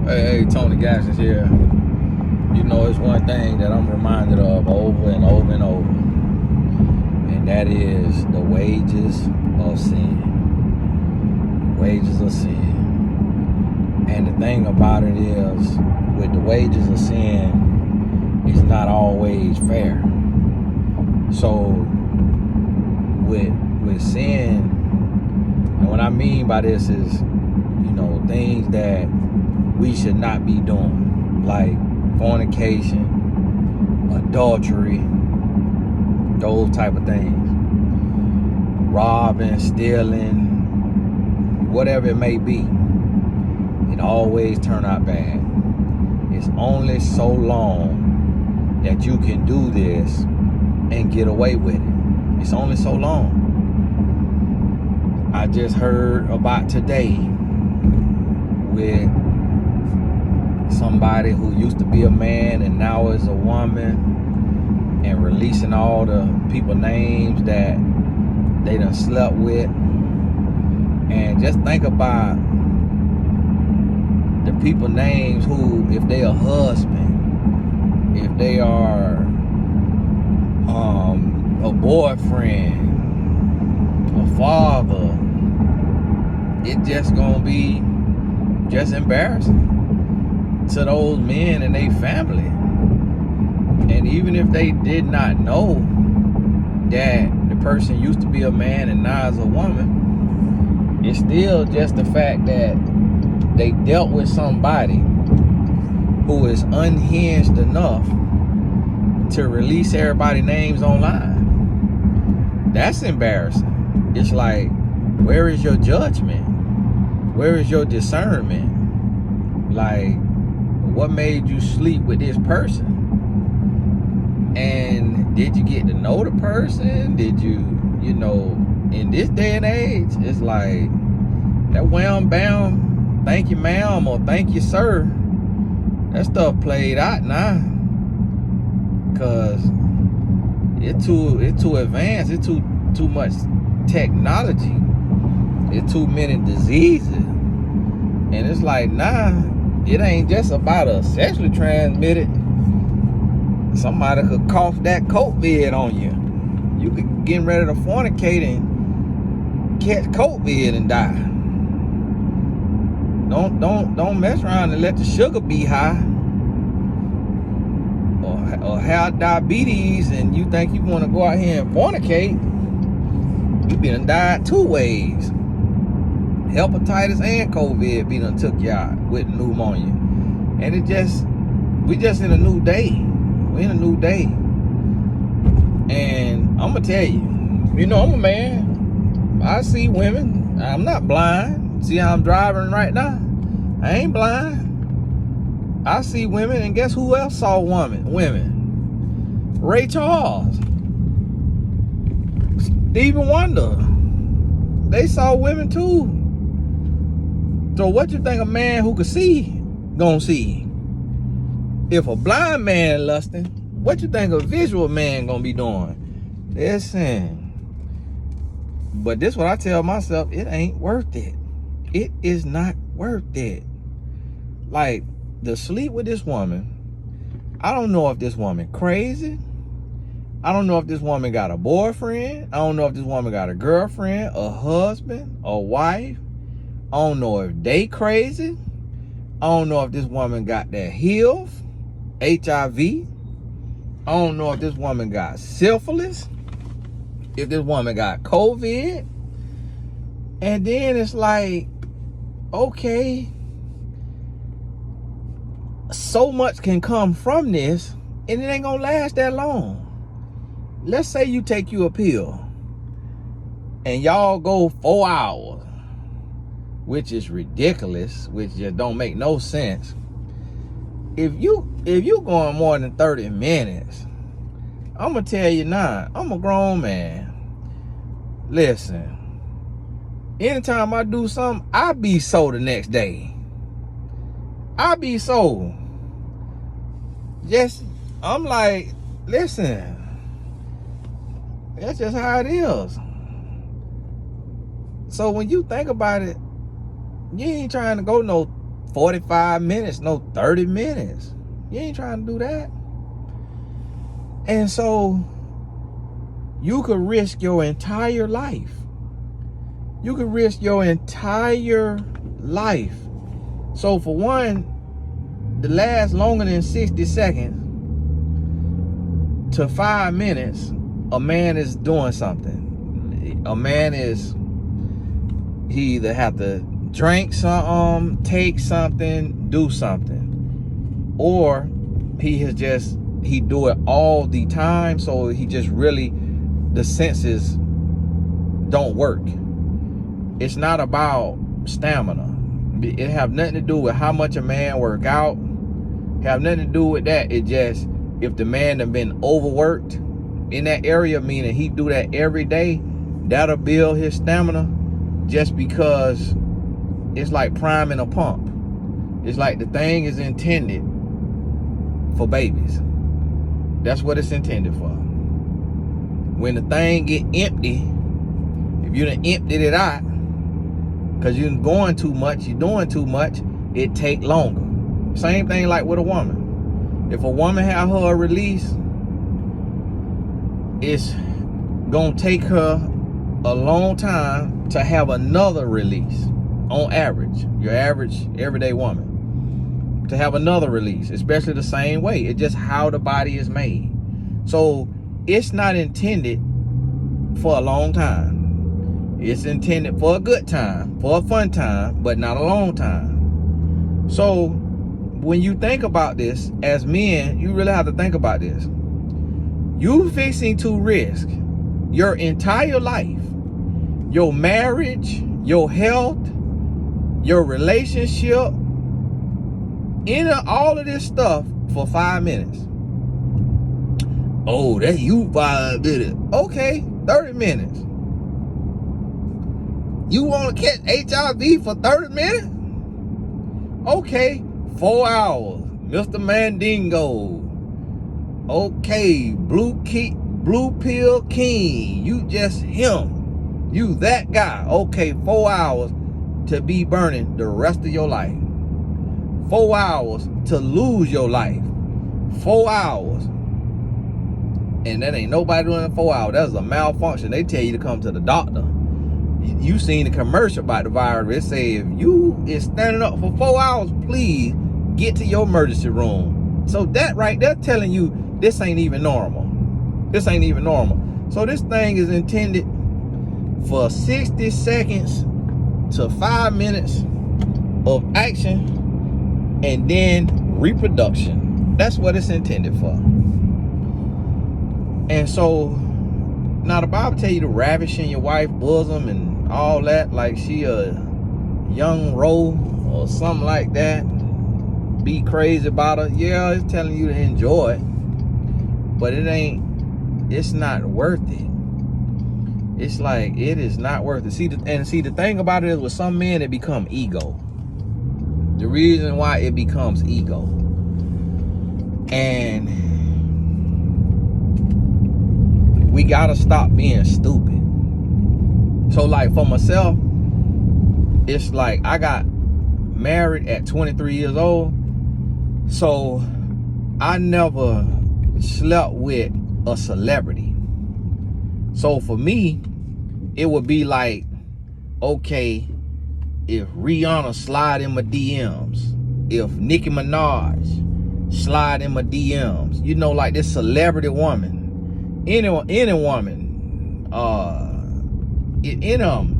Hey, Tony Gaskins here. You know, it's one thing that I'm reminded of over and over and over, and that is the wages of sin. Wages of sin. And the thing about it is, with the wages of sin, it's not always fair. So, with sin, and what I mean by this is, things that we should not be doing, like fornication, adultery, those type of things, robbing, stealing, whatever it may be. It always turn out bad. It's only so long that you can do this and get away with it. It's only so long. I just heard about today with somebody who used to be a man and now is a woman, and releasing all the people names that they done slept with. And just think about the people names who, if they a husband, if they are a boyfriend, a father, it just gonna be just embarrassing to those men and their family. And even if they did not know that the person used to be a man and now is a woman, it's still just the fact that they dealt with somebody who is unhinged enough to release everybody's names online. That's embarrassing. It's like, where is your judgment? Where is your discernment? Like, what made you sleep with this person? And did you get to know the person? Did you, in this day and age, it's like that wham bam, thank you ma'am or thank you sir, that stuff played out now. Cause it's too advanced, it's too much technology, it's too many diseases. And it's like, nah, it ain't just about a sexually transmitted. Somebody could cough that COVID on you. You could get ready to fornicate and catch COVID and die. Don't mess around and let the sugar be high, or have diabetes, and you think you want to go out here and fornicate. You be done died two ways. Hepatitis and COVID be done took you out with pneumonia. And we just in a new day. We in a new day. And I'm gonna tell you, I'm a man. I see women. I'm not blind. See how I'm driving right now? I ain't blind. I see women, and guess who else saw women? Ray Charles, Stevie Wonder. They saw women too. So what you think a man who could see gonna see? If a blind man lusting, what you think a visual man gonna be doing? Listen. But this what I tell myself, it ain't worth it. It is not worth it. Like, to sleep with this woman, I don't know if this woman crazy. I don't know if this woman got a boyfriend. I don't know if this woman got a girlfriend, a husband, a wife. I don't know if they crazy. I don't know if this woman got that HIV. I don't know if this woman got syphilis. If this woman got COVID. And then it's like, okay, so much can come from this, and it ain't gonna last that long. Let's say you take you a pill and y'all go 4 hours, which is ridiculous, which just don't make no sense. If you going more than 30 minutes, I'm gonna tell you now, I'm a grown man. Listen, anytime I do something, I be so the next day. I be so. I'm like, listen, that's just how it is. So when you think about it, you ain't trying to go no 45 minutes, no 30 minutes. You ain't trying to do that. And so you could risk your entire life. You could risk your entire life. So for one, to last longer than 60 seconds to 5 minutes, a man is doing something. A man is, he either have to drink something, take something, do something, or he do it all the time, so he just really, the senses don't work. It's not about stamina. It have nothing to do with how much a man work out. Have nothing to do with that. It just, if the man have been overworked in that area, meaning he do that every day, that'll build his stamina, just because it's like priming a pump. It's like the thing is intended for babies. That's what it's intended for. When the thing get empty, if you done emptied it out, because you're going too much, you're doing too much, it take longer. Same thing like with a woman. If a woman have her release, it's gonna take her a long time to have another release. On average, your average everyday woman, to have another release, especially the same way. It's just how the body is made. So it's not intended for a long time. It's intended for a good time, for a fun time, but not a long time. So when you think about this, as men, you really have to think about this. You fixing to risk your entire life, your marriage, your health, your relationship, all of this stuff for 5 minutes. Oh, that's you 5 minutes. Okay, 30 minutes. You want to catch HIV for 30 minutes? Okay, 4 hours. Mr. Mandingo. Okay, blue pill king. You just him. You that guy. Okay, 4 hours to be burning the rest of your life. 4 hours to lose your life. 4 hours. And that ain't nobody doing it 4 hours. That's a malfunction. They tell you to come to the doctor. You seen the commercial about the virus. It say if you is standing up for 4 hours, please get to your emergency room. So that right there telling you this ain't even normal. This ain't even normal. So this thing is intended for 60 seconds to 5 minutes of action and then reproduction. That's what it's intended for. And so now the Bible tell you to ravish in your wife's bosom and all that, like she a young roe or something like that. Be crazy about her. Yeah, it's telling you to enjoy it, but it's not worth it. It's like, it is not worth it. See, the thing about it is, with some men, it become ego. The reason why it becomes ego. And we gotta stop being stupid. So like for myself, it's like I got married at 23 years old. So I never slept with a celebrity. So for me, it would be like, okay, if Rihanna slide in my DMs, if Nicki Minaj slide in my DMs, you know, like this celebrity woman, any woman,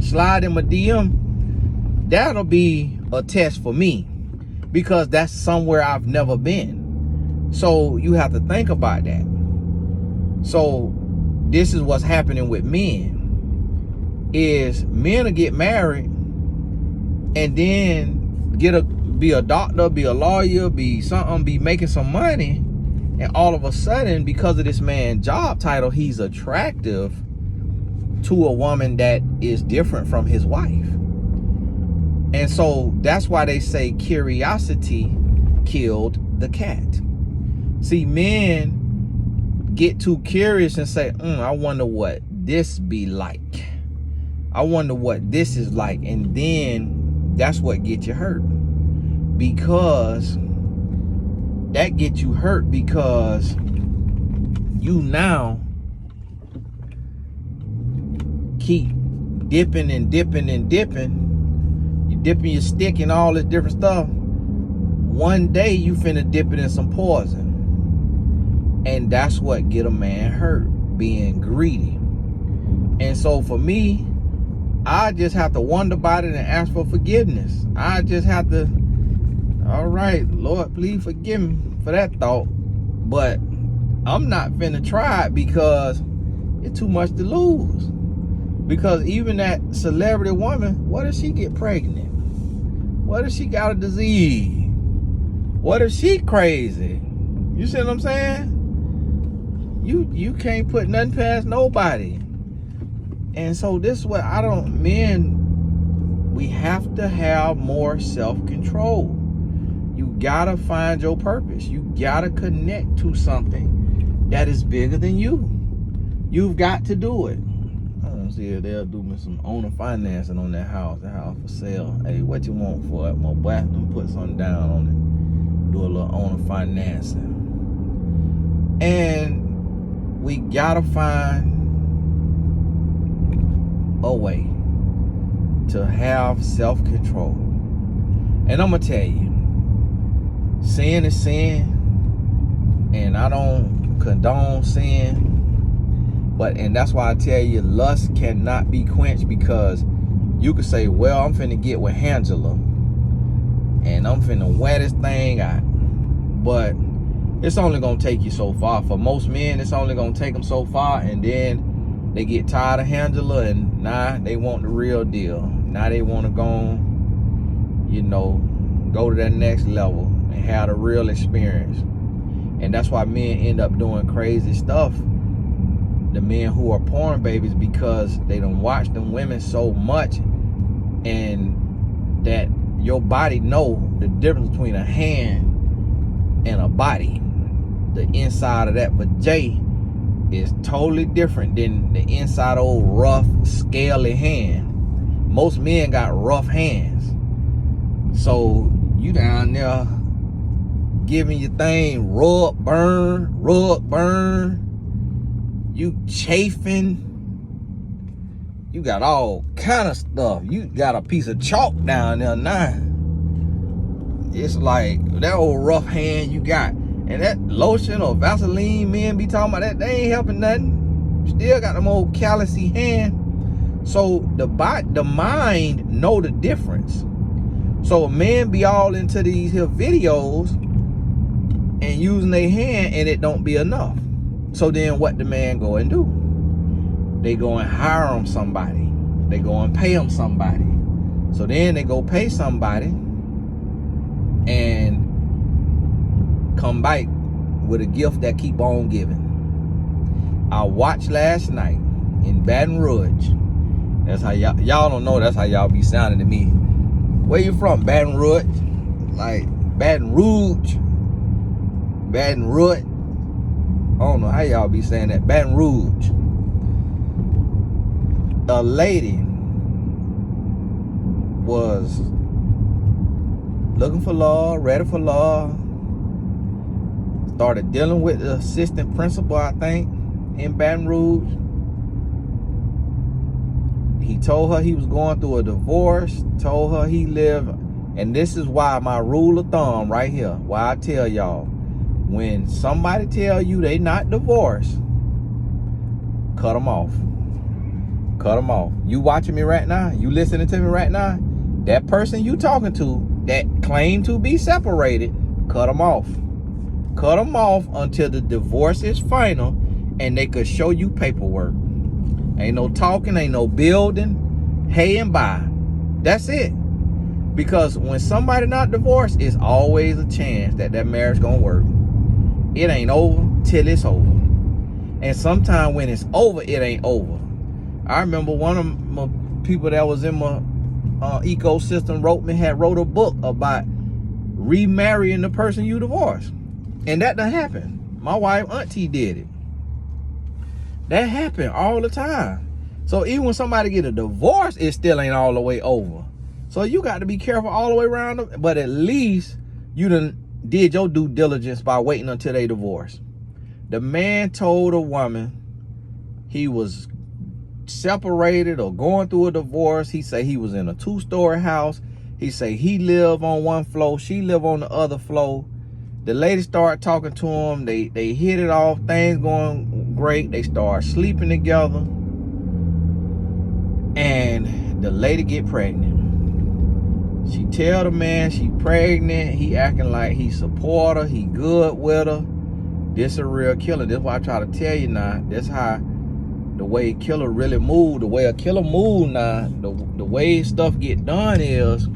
slide in my DM, that'll be a test for me, because that's somewhere I've never been. So you have to think about that. So this is what's happening with men, is men will get married and then be a doctor, be a lawyer, be something, be making some money, and all of a sudden, because of this man's job title, he's attractive to a woman that is different from his wife. And so that's why they say curiosity killed the cat. See, men get too curious and say, I wonder what this be like. I wonder what this is like. And then that's what gets you hurt. because that gets you hurt, because you now keep dipping and dipping and dipping. You dipping your stick in all this different stuff. One day you finna dip it in some poison. And that's what get a man hurt, being greedy. And so for me, I just have to wonder about it and ask for forgiveness. I just have to, all right, Lord, please forgive me for that thought. But I'm not finna try it because it's too much to lose. Because even that celebrity woman, what if she get pregnant? What if she got a disease? What if she crazy? You see what I'm saying? You can't put nothing past nobody. And so this is what men, we have to have more self-control. You gotta find your purpose. You gotta connect to something that is bigger than you. You've got to do it. I don't see if they'll do me some owner financing on that house for sale. Hey, what you want for it, my boy? Let me put something down on it. Do a little owner financing. And we gotta find a way to have self-control. And I'm gonna tell you, sin is sin, and I don't condone sin. And that's why I tell you, lust cannot be quenched, because you could say, well, I'm finna get with Angela and I'm finna wear this thing out. But it's only gonna take you so far. For most men, it's only gonna take them so far, and then they get tired of Angela, and now they want the real deal. Now they wanna go to that next level and have the real experience. And that's why men end up doing crazy stuff. The men who are porn babies, because they done watch them women so much, and that your body know the difference between a hand and a body. The inside of that vajay is totally different than the inside of old rough, scaly hand. Most men got rough hands. So you down there giving your thing rub, burn, you chafing, you got all kind of stuff. You got a piece of chalk down there now. It's like that old rough hand you got, and that lotion or Vaseline men be talking about, that they ain't helping nothing. Still got them old callousy hand. So the mind know the difference. So a man be all into these here videos and using their hand, and it don't be enough. So then what the man go and do? They go and hire them somebody. They go and pay them somebody. So then they go pay somebody and come back with a gift that keep on giving. I watched last night in Baton Rouge. That's how y'all don't know, that's how y'all be sounding to me. Where you from? Baton Rouge? Like Baton Rouge? Baton Rouge? I don't know how y'all be saying that. Baton Rouge. A lady was looking for love, ready for love. Started dealing with the assistant principal, I think, in Baton Rouge. He told her he was going through a divorce, told her he lived, and this is why my rule of thumb right here, why I tell y'all, when somebody tell you they not divorced, cut them off. Cut them off. You watching me right now? You listening to me right now? That person you talking to that claim to be separated, cut them off. Cut them off until the divorce is final and they could show you paperwork. Ain't no talking, ain't no building, hey and bye. That's it. Because when somebody not divorced, it's always a chance that that marriage gonna work. It ain't over till it's over. And sometimes when it's over, it ain't over. I remember one of my people that was in my ecosystem wrote a book about remarrying the person you divorced. And that done happened. My wife, auntie, did it. That happened all the time. So even when somebody get a divorce, it still ain't all the way over. So you got to be careful all the way around. But at least you done did your due diligence by waiting until they divorce. The man told a woman he was separated or going through a divorce. He said he was in a 2-story house. He said he lived on one floor, she lived on the other floor. The lady started talking to him. They hit it off. Things going great. They start sleeping together. And the lady get pregnant. She tell the man she pregnant. He acting like he support her. He good with her. This a real killer. This is why I try to tell you now. That's how the way a killer really move. The way a killer move now. The way stuff get done is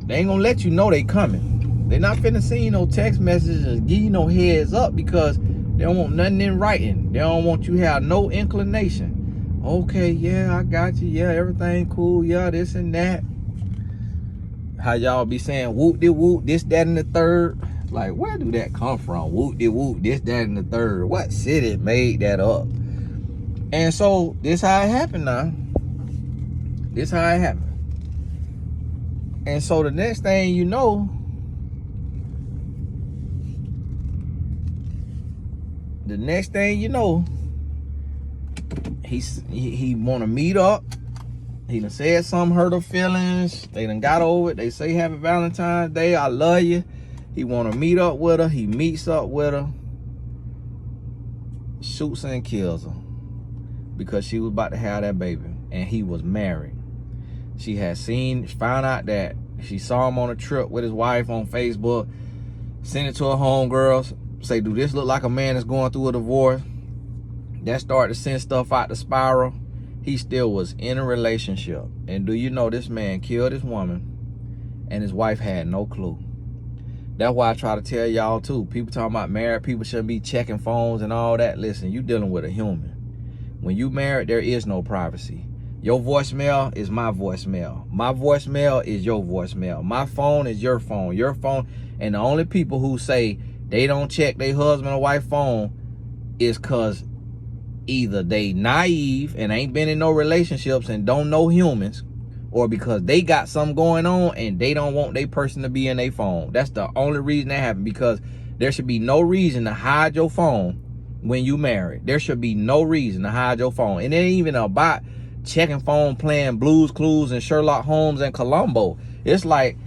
they ain't gonna let you know they coming. They not finna send you no text messages and give you no heads up because they don't want nothing in writing. They don't want you to have no inclination. Okay, yeah, I got you. Yeah, everything cool. Yeah, this and that. How y'all be saying whoop-de-whoop, this, that, and the third. Like, where do that come from? Whoop-de-whoop, this, that, and the third. What city made that up? And so, this how it happened now. This how it happened. And so, the next thing you know, he want to meet up. He done said something, hurt her feelings. They done got over it. They say happy Valentine's Day. I love you. He want to meet up with her. He meets up with her. Shoots and kills her. Because she was about to have that baby. And he was married. She had found out that she saw him on a trip with his wife on Facebook. Sent it to her homegirls. Say, do this look like a man that's going through a divorce? That started to send stuff out the spiral. He still was in a relationship. And do you know this man killed his woman and his wife had no clue? That's why I try to tell y'all too. People talking about married people shouldn't be checking phones and all that. Listen, you dealing with a human. When you married, there is no privacy. Your voicemail is my voicemail. My voicemail is your voicemail. My phone is your phone. Your phone. And the only people who say they don't check their husband or wife phone is because either they naive and ain't been in no relationships and don't know humans, or because they got something going on and they don't want their person to be in their phone. That's the only reason that happened, because there should be no reason to hide your phone when you married. There should be no reason to hide your phone. And it ain't even about checking phone, playing Blues Clues and Sherlock Holmes and Columbo. It's like,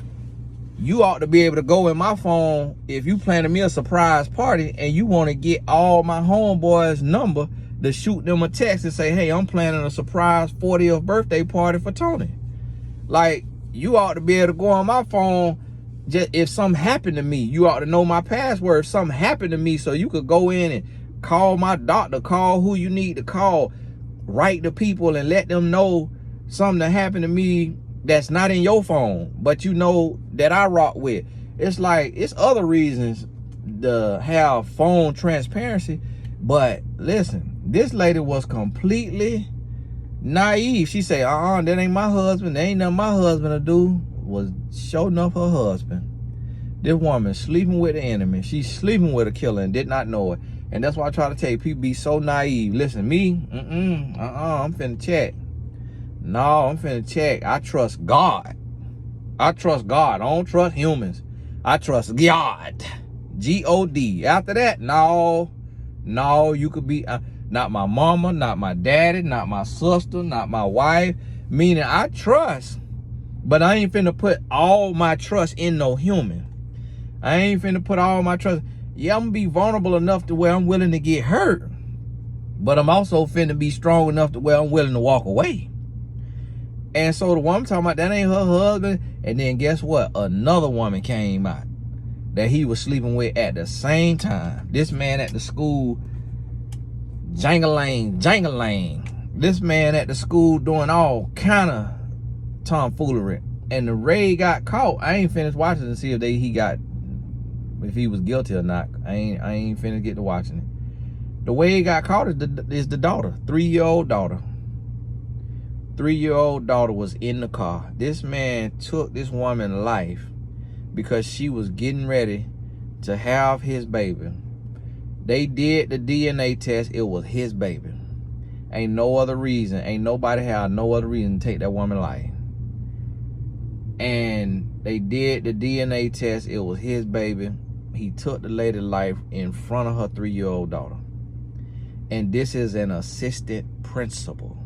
you ought to be able to go in my phone if you planning me a surprise party and you want to get all my homeboys' number to shoot them a text and say, hey, I'm planning a surprise 40th birthday party for Tony. Like, you ought to be able to go on my phone. Just if something happened to me, you ought to know my password. If something happened to me, so you could go in and call my doctor, call who you need to call, write to people and let them know something that happened to me that's not in your phone, but you know that I rock with. It's like, it's other reasons to have phone transparency. But listen, this lady was completely naive. She said, that ain't my husband. There ain't nothing my husband to do. Was showing up her husband. This woman sleeping with the enemy. She's sleeping with a killer and did not know it. And that's why I try to tell you, people be so naive. Listen, me, I'm finna check. No, I'm finna check. I trust God. I trust God. I don't trust humans. I trust God. G-O-D. After that, no, you could be not my mama, not my daddy, not my sister, not my wife. Meaning I trust, but I ain't finna put all my trust in no human. I ain't finna put all my trust. Yeah, I'm gonna be vulnerable enough to where I'm willing to get hurt, but I'm also finna be strong enough to where I'm willing to walk away. And so the woman talking about that ain't her husband. And then guess what? Another woman came out that he was sleeping with at the same time. This man at the school, jangling. This man at the school doing all kind of tomfoolery. And the Ray got caught. I ain't finished watching to see if if he was guilty or not. I ain't finished get to watching it. The way he got caught is the daughter, 3-year-old daughter. 3-year-old daughter was in the car. This man took this woman's life because she was getting ready to have his baby. They did the DNA test. It was his baby. Ain't no other reason. Ain't nobody had no other reason to take that woman's life. And they did the DNA test. It was his baby. He took the lady's life in front of her 3-year-old daughter. And this is an assistant principal.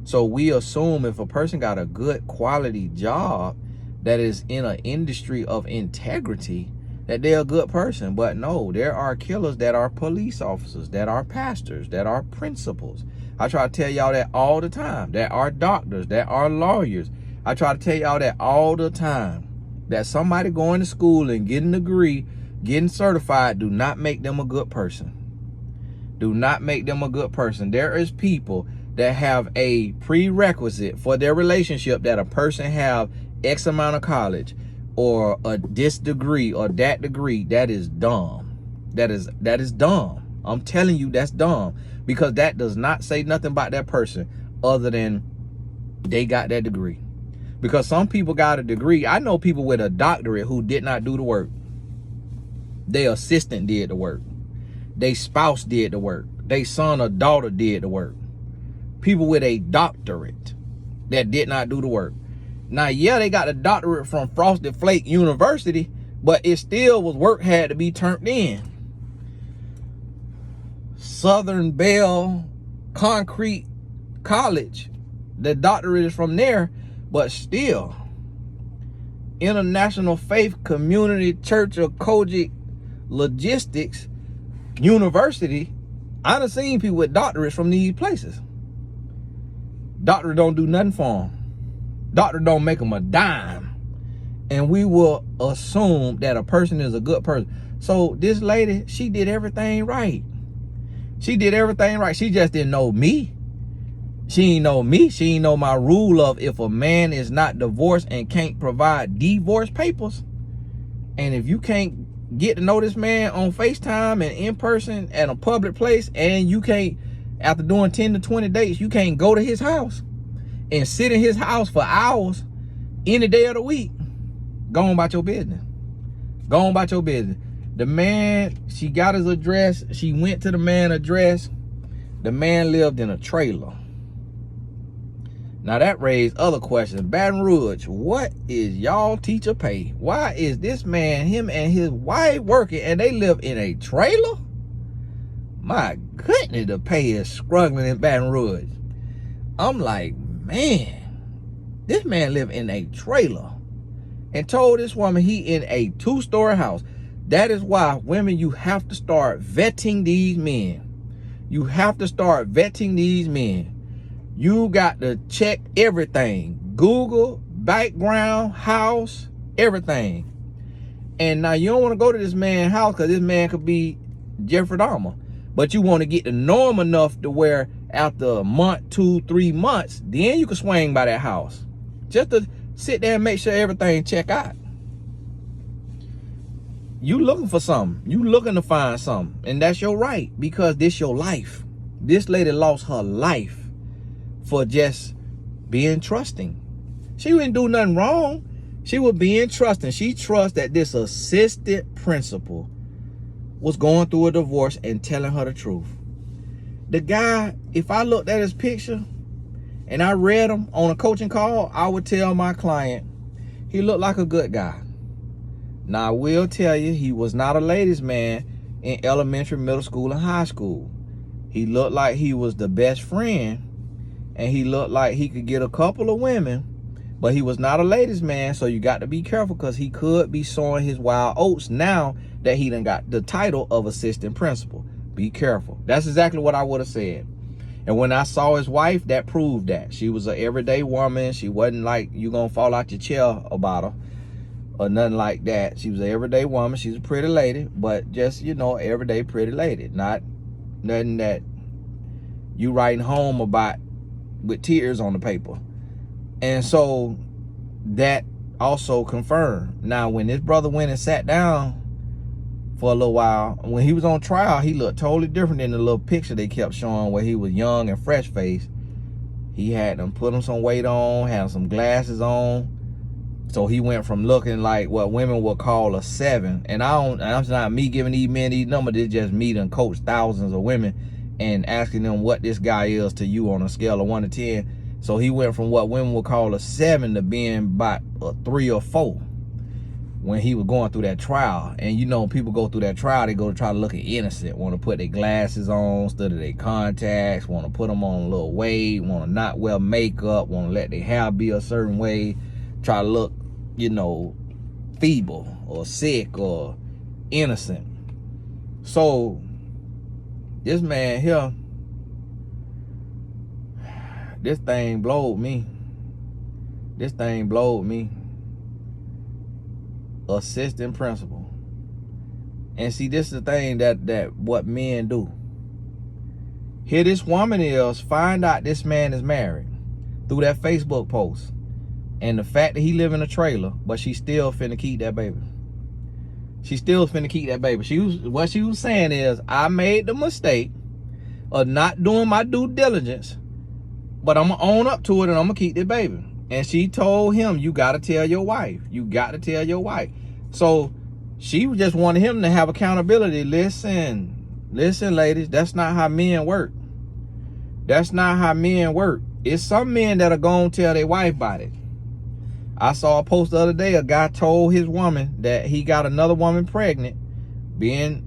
So we assume if a person got a good quality job that is in an industry of integrity, that they're a good person. But no, there are killers that are police officers, that are pastors, that are principals. I try to tell y'all that all the time. That are doctors, that are lawyers. I try to tell y'all that all the time. That somebody going to school and getting a degree, getting certified, do not make them a good person. Do not make them a good person. There is people that have a prerequisite for their relationship that a person have X amount of college or this degree or that degree. That is dumb. That is dumb. I'm telling you, that's dumb, because that does not say nothing about that person other than they got that degree. Because some people got a degree. I know people with a doctorate who did not do the work. Their assistant did the work. Their spouse did the work. Their son or daughter did the work. People with a doctorate that did not do the work. Now, yeah, they got a doctorate from Frosted Flake University, but it still was work had to be turned in. Southern Bell Concrete College, the doctorate is from there, but still. International Faith Community Church of Kojic Logistics University, I done seen people with doctorates from these places. Doctor don't do nothing for them. Doctor don't make them a dime. And we will assume that a person is a good person. So this lady, she did everything right. She did everything right. She just didn't know me. She ain't know me. She ain't know my rule of if a man is not divorced and can't provide divorce papers. And if you can't get to know this man on FaceTime and in person at a public place, and you can't, after doing 10 to 20 dates, you can't go to his house and sit in his house for hours any day of the week, go on about your business. Go on about your business. The man, she got his address. She went to the man's address. The man lived in a trailer. Now that raised other questions. Baton Rouge, what is y'all teacher pay? Why is this man, him and his wife working and they live in a trailer? My goodness, the pay is struggling in Baton Rouge. I'm like, man, this man live in a trailer and told this woman he in a 2-story house. That is why, women, you have to start vetting these men. You have to start vetting these men. You got to check everything. Google, background, house, everything. And now you don't want to go to this man's house because this man could be Jeffrey Dahmer. But you want to get to know him enough to where after a month, 2, 3 months, then you can swing by that house. Just to sit there and make sure everything check out. You looking for something. You looking to find something. And that's your right, because this your life. This lady lost her life for just being trusting. She didn't do nothing wrong. She was being trusting. She trusts that this assistant principal was going through a divorce and telling her the truth. The guy, if I looked at his picture and I read him on a coaching call, I would tell my client he looked like a good guy. Now, I will tell you, he was not a ladies' man in elementary, middle school, and high school. He looked like he was the best friend, and he looked like he could get a couple of women, but he was not a ladies' man, so you got to be careful, because he could be sowing his wild oats now that he done got the title of assistant principal. Be careful. That's exactly what I would have said. And when I saw his wife, that proved that. She was an everyday woman. She wasn't like you gonna fall out your chair about her or nothing like that. She was an everyday woman. She's a pretty lady, but just, you know, everyday pretty lady. Not nothing that you writing home about with tears on the paper. And so that also confirmed. Now, when this brother went and sat down for a little while, when he was on trial, he looked totally different than the little picture they kept showing where he was young and fresh faced. He had them put him some weight on, had some glasses on. So he went from looking like what women would call a 7. And I'm not me giving these men these numbers. It's just me done coach thousands of women and asking them what this guy is to you on a scale of 1 to 10. So he went from what women would call a 7 to being about a 3 or 4 when he was going through that trial. And you know, when people go through that trial, they go to try to look innocent, want to put their glasses on instead of their contacts, want to put them on a little weight, want to not wear makeup, want to let their hair be a certain way, try to look, you know, feeble or sick or innocent. So this man here, this thing blowed me. This thing blowed me. Assistant principal. And see, this is the thing that what men do. Here this woman is, find out this man is married through that Facebook post. And the fact that he live in a trailer, but she still finna keep that baby. She still finna keep that baby. What she was saying is, I made the mistake of not doing my due diligence, but I'm gonna own up to it and I'm gonna keep the baby. And she told him, you gotta tell your wife. You gotta tell your wife. So she just wanted him to have accountability. Listen, ladies, that's not how men work. That's not how men work. It's some men that are gonna tell their wife about it. I saw a post the other day, a guy told his woman that he got another woman pregnant, being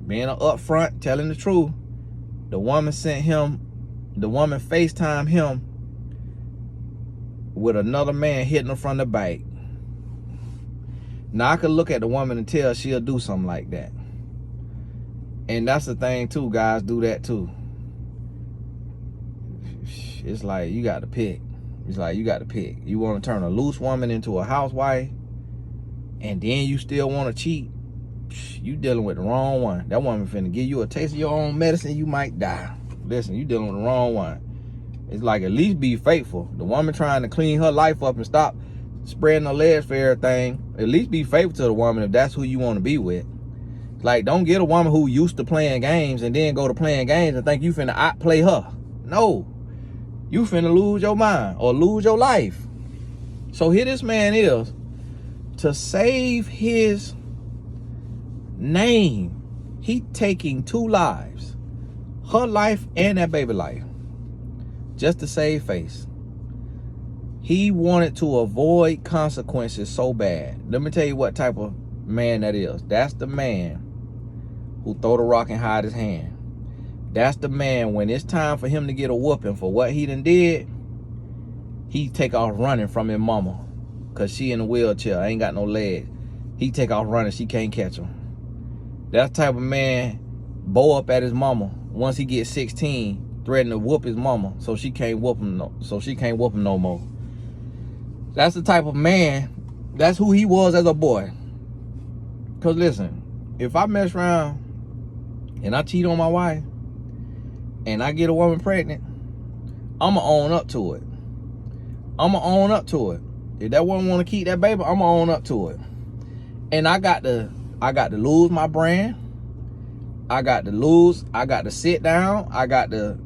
upfront, telling the truth. The woman FaceTimed him with another man hitting her from the back. Now I could look at the woman and tell she'll do something like that. And that's the thing too, guys, do that too. It's like you got to pick. It's like you got to pick. You want to turn a loose woman into a housewife, and then you still want to cheat. You dealing with the wrong one. That woman finna give you a taste of your own medicine, you might die. Listen, you dealing with the wrong one. It's like, at least be faithful. The woman trying to clean her life up and stop spreading her legs for everything, at least be faithful to the woman if that's who you want to be with. Like, don't get a woman who used to playing games and then go to playing games and think you finna outplay her. No. You finna lose your mind or lose your life. So here this man is, to save his name, he taking 2 lives, her life and that baby life, just to save face. He wanted to avoid consequences so bad. Let me tell you what type of man that is. That's the man who throw the rock and hide his hand. That's the man, when it's time for him to get a whooping for what he done did, he take off running from his mama, because she in a wheelchair, ain't got no legs. He take off running, she can't catch him. That type of man bow up at his mama once he gets 16, threatening to whoop his mama so she can't whoop him no more. That's the type of man, that's who he was as a boy. Because listen, if I mess around and I cheat on my wife and I get a woman pregnant, I'ma own up to it. I'ma own up to it. If that woman want to keep that baby, I'ma own up to it. And I got to lose my brand. I got to sit down. I got to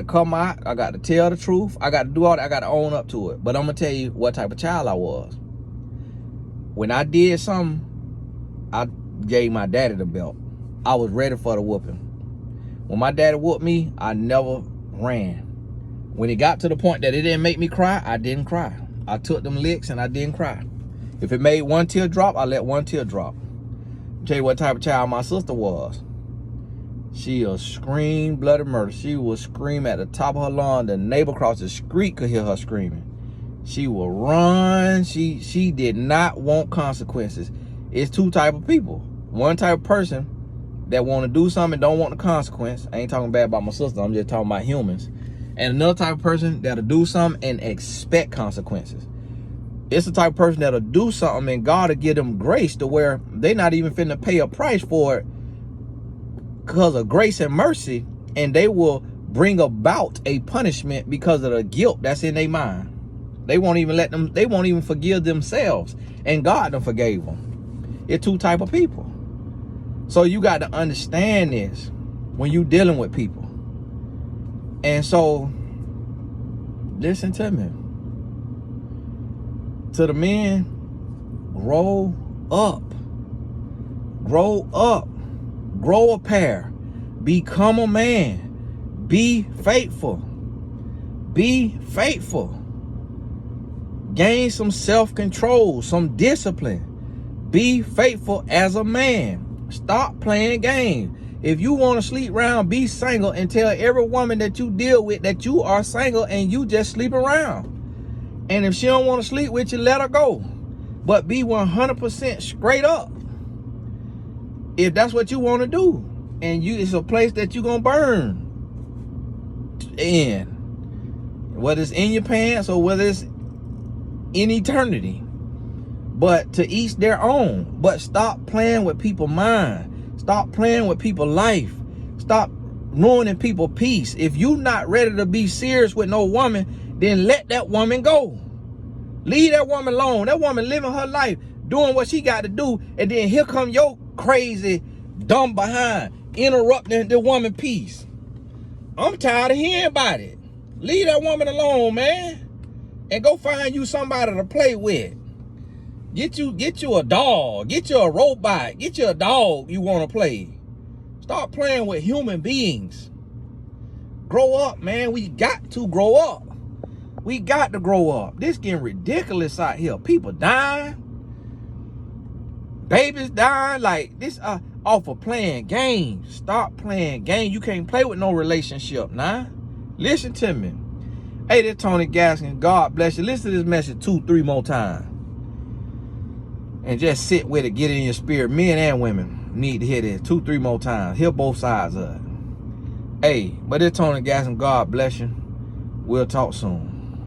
come out. I got to tell the truth. I got to do all that. I got to own up to it. But I'm going to tell you what type of child I was. When I did something, I gave my daddy the belt. I was ready for the whooping. When my daddy whooped me, I never ran. When it got to the point that it didn't make me cry, I didn't cry. I took them licks and I didn't cry. If it made one tear drop, I let one tear drop. I'll tell you what type of child my sister was. She'll scream bloody murder. She will scream at the top of her lungs. The neighbor across the street could hear her screaming. She will run. She did not want consequences. It's 2 type of people. One type of person that want to do something and don't want the consequence. I ain't talking bad about my sister. I'm just talking about humans. And another type of person that'll do something and expect consequences. It's the type of person that'll do something and God will give them grace to where they're not even finna pay a price for it because of grace and mercy, and they will bring about a punishment because of the guilt that's in their mind. They won't even forgive themselves, and God done forgave them. It's 2 type of people. So you got to understand this when you dealing with people. And so, listen to me. To the men, grow up. Grow up. Grow a pair. Become a man. Be faithful. Be faithful. Gain some self-control, some discipline. Be faithful as a man. Stop playing games. If you want to sleep around, be single and tell every woman that you deal with that you are single and you just sleep around. And if she don't want to sleep with you, let her go. But be 100% straight up. If that's what you want to do. And it's a place that you're going to burn in. Whether it's in your pants or whether it's in eternity. But to each their own. But stop playing with people's mind. Stop playing with people's life. Stop ruining people's peace. If you're not ready to be serious with no woman, then let that woman go. Leave that woman alone. That woman living her life, doing what she got to do, and then here come your crazy, dumb behind, interrupting the woman peace. I'm tired of hearing about it. Leave that woman alone, man. And go find you somebody to play with. Get you a dog. Get you a robot. Get you a dog you want to play. Stop playing with human beings. Grow up, man. We got to grow up. We got to grow up. This getting ridiculous out here. People dying. Babies dying. Like this off of playing games. Stop playing games. You can't play with no relationship, nah. Listen to me. Hey, this Tony Gaskin. God bless you. Listen to this message 2-3 more times. And just sit with it. Get it in your spirit. Men and women need to hear this 2-3 more times. Hear both sides of it. Hey, but this Tony Gaskin. God bless you. We'll talk soon.